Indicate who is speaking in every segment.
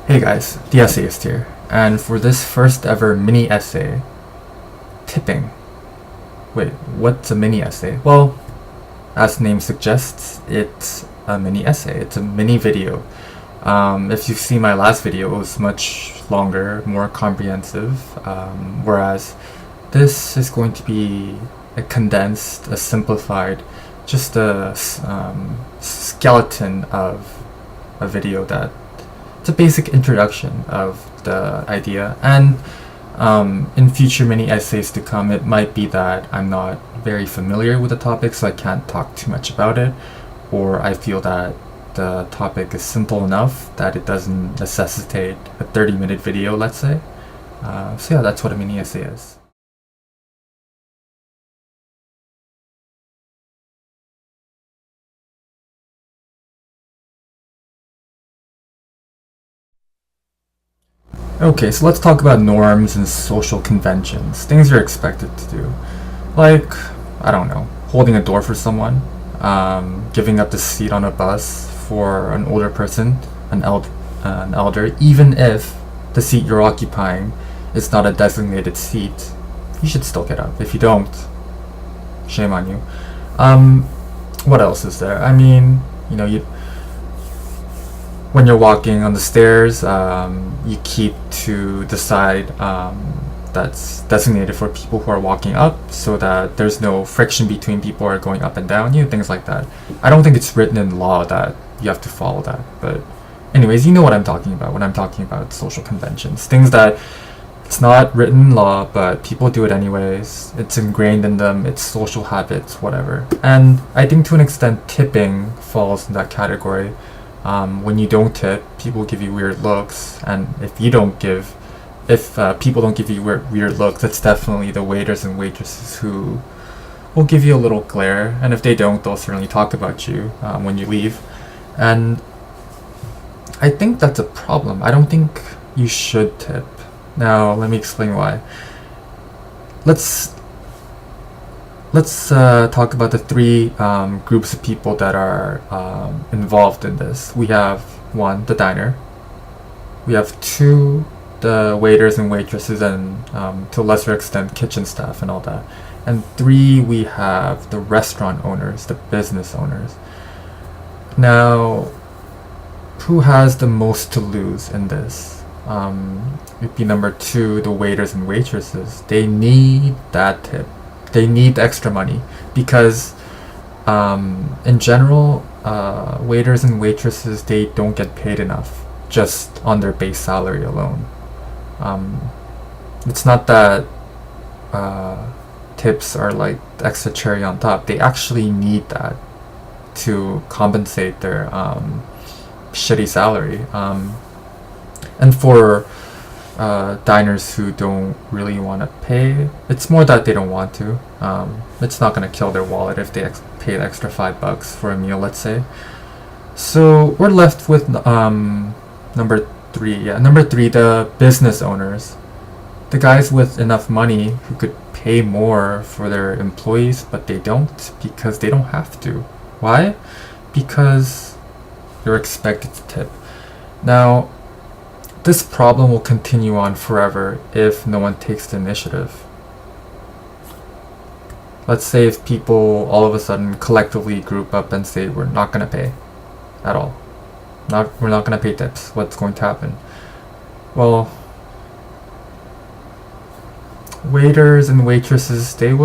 Speaker 1: Hey guys, the essayist here, and for this first ever mini essay, tipping. Wait, what's a mini essay? Well, as the name suggests, it's a mini essay, it's a mini video. If you've seen my last video, it was much longer, more comprehensive, whereas this is going to be a condensed, a simplified, just a skeleton of a video that it's a basic introduction of the idea. And in future mini essays to come, it might be that I'm not very familiar with the topic, so I can't talk too much about it, or I feel that the topic is simple enough that it doesn't necessitate a 30-minute video, let's say. So yeah, that's what a mini essay is. Okay, so let's talk about norms and social conventions, things you're expected to do. Like, I don't know, holding a door for someone, giving up the seat on a bus for an older person, an elder, even if the seat you're occupying is not a designated seat, you should still get up. If you don't, shame on you. What else is there? I mean, you when you're walking on the stairs, you keep to the side that's designated for people who are walking up, so that there's no friction between people who are going up and down, things like that. I don't think it's written in law that you have to follow that, but anyways, you know what I'm talking about when I'm talking about social conventions. Things that it's not written in law, but people do it anyways. It's ingrained in them, it's social habits, whatever. And I think to an extent, tipping falls in that category. When you don't tip, people give you weird looks, and if people don't give you weird looks, it's definitely the waiters and waitresses who will give you a little glare, and if they don't, they'll certainly talk about you when you leave. And I think that's a problem. I don't think you should tip. Now, let me explain why. Let's talk about the three groups of people that are involved in this. We have one, the diner. We have two, the waiters and waitresses, and to a lesser extent, kitchen staff and all that. And three, we have the restaurant owners, the business owners. Now, who has the most to lose in this? It'd be number two, the waiters and waitresses. They need that tip. They need extra money because in general, waiters and waitresses, they don't get paid enough just on their base salary alone. It's not that tips are like the extra cherry on top. They actually need that to compensate their shitty salary. And for diners who don't really want to pay, it's more that they don't want to. It's not going to kill their wallet if they pay the extra $5 for a meal, let's say. So we're left with number three. Yeah, number three, the business owners, the guys with enough money who could pay more for their employees, but they don't because they don't have to. Why? Because you're expected to tip. Now, this problem will continue on forever if no one takes the initiative. Let's say if people all of a sudden collectively group up and say we're not going to pay at all. We're not going to pay tips. What's going to happen? Well, waiters and waitresses, they'd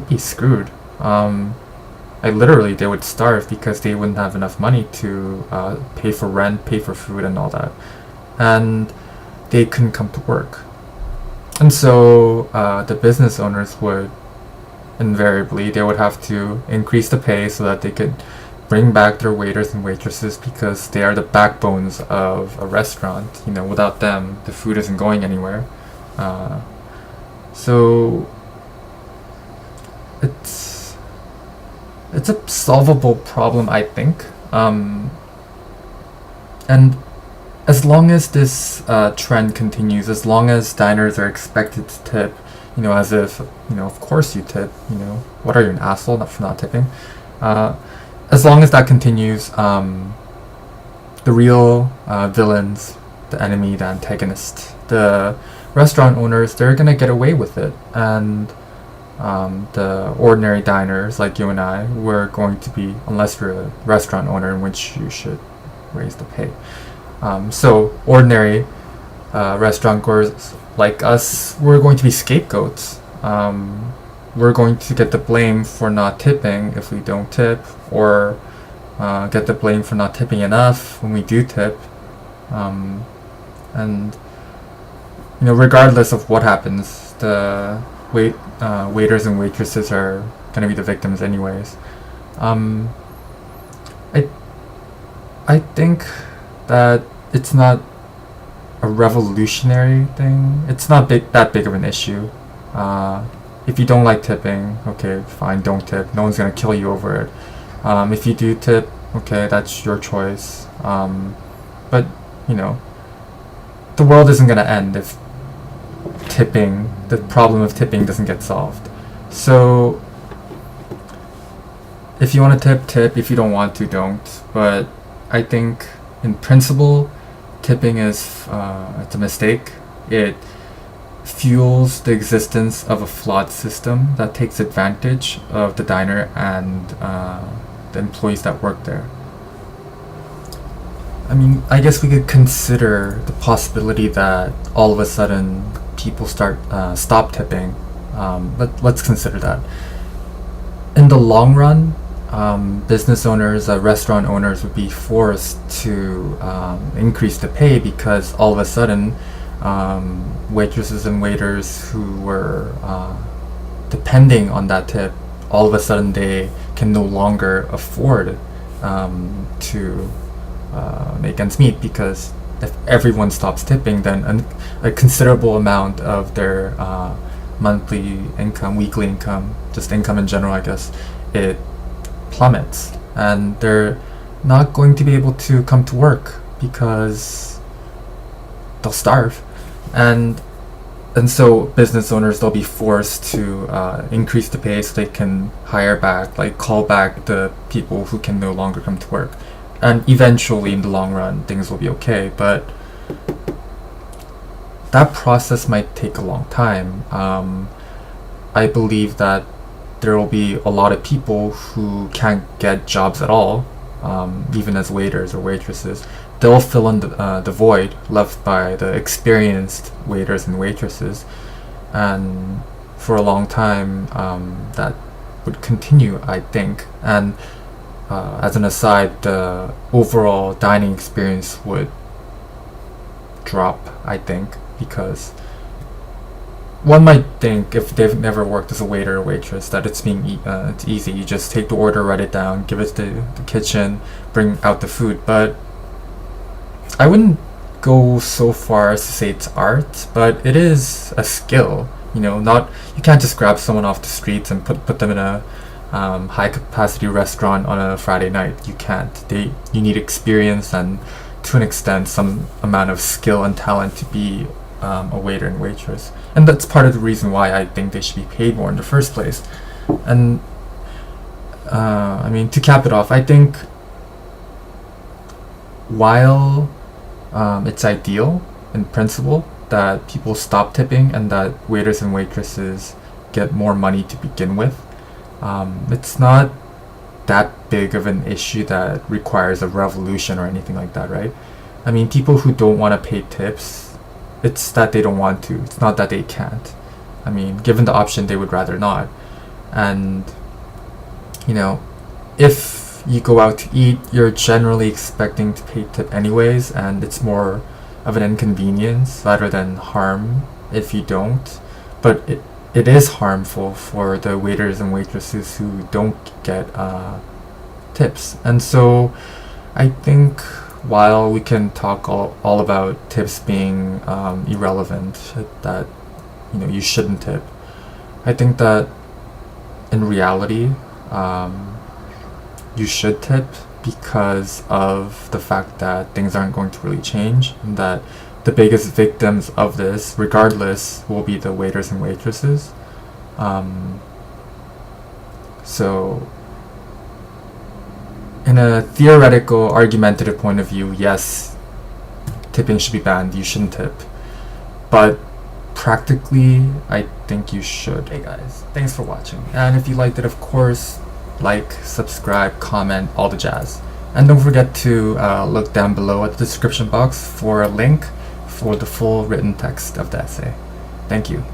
Speaker 1: be screwed. They would starve because they wouldn't have enough money to pay for rent, pay for food, and all that. And they couldn't come to work. And so the business owners would invariably, they would have to increase the pay so that they could bring back their waiters and waitresses because they are the backbones of a restaurant. Without them, the food isn't going anywhere. So it's a solvable problem, I think. And as long as this trend continues, as long as diners are expected to tip, as if, of course you tip, what are you, an asshole for not tipping? As long as that continues, the real villains, the enemy, the antagonist, the restaurant owners, they're gonna get away with it, and the ordinary diners like you and I, we're going to be, unless you're a restaurant owner, in which you should raise the pay. So ordinary restaurant goers like us, we're going to be scapegoats. We're going to get the blame for not tipping if we don't tip, or get the blame for not tipping enough when we do tip. And regardless of what happens, the waiters and waitresses are going to be the victims anyways. I think that it's not a revolutionary thing. It's not that big of an issue. If you don't like tipping, okay, fine, don't tip. No one's gonna kill you over it. If you do tip, okay, that's your choice. But the world isn't gonna end if the problem of tipping doesn't get solved. So if you want to tip, tip. If you don't want to, don't. But I think in principle, tipping is it's a mistake. It fuels the existence of a flawed system that takes advantage of the diner and the employees that work there. I mean, I guess we could consider the possibility that all of a sudden people stop tipping. Let's consider that. In the long run, business owners, restaurant owners would be forced to increase the pay, because all of a sudden waitresses and waiters who were depending on that tip, all of a sudden they can no longer afford to make ends meet, because if everyone stops tipping, then a considerable amount of their monthly income, weekly income, just income in general, I guess, it plummets, and they're not going to be able to come to work because they'll starve. And so business owners, they'll be forced to increase the pay so they can call back the people who can no longer come to work. And eventually, in the long run, things will be okay. But that process might take a long time. I believe that there will be a lot of people who can't get jobs at all, even as waiters or waitresses. They'll fill in the void left by the experienced waiters and waitresses, and for a long time that would continue, I think. And as an aside, the overall dining experience would drop, I think, because one might think, if they've never worked as a waiter or waitress, that it's easy. You just take the order, write it down, give it to the kitchen, bring out the food. But I wouldn't go so far as to say it's art, but it is a skill. You can't just grab someone off the streets and put them in a high capacity restaurant on a Friday night. You can't. You need experience and, to an extent, some amount of skill and talent to be a waiter and waitress. And that's part of the reason why I think they should be paid more in the first place. And to cap it off, I think while it's ideal in principle that people stop tipping and that waiters and waitresses get more money to begin with, it's not that big of an issue that requires a revolution or anything like that, right? I mean, people who don't want to pay tips, it's that they don't want to. It's not that they can't. I mean, given the option, they would rather not. And, if you go out to eat, you're generally expecting to pay tip anyways, and it's more of an inconvenience rather than harm if you don't. But it is harmful for the waiters and waitresses who don't get tips. And so I think while we can talk all about tips being irrelevant, that you shouldn't tip, I think that in reality you should tip, because of the fact that things aren't going to really change, and that the biggest victims of this, regardless, will be the waiters and waitresses. So in a theoretical, argumentative point of view, yes, tipping should be banned. You shouldn't tip. But practically, I think you should. Hey guys, thanks for watching. And if you liked it, of course, like, subscribe, comment, all the jazz. And don't forget to look down below at the description box for a link for the full written text of the essay. Thank you.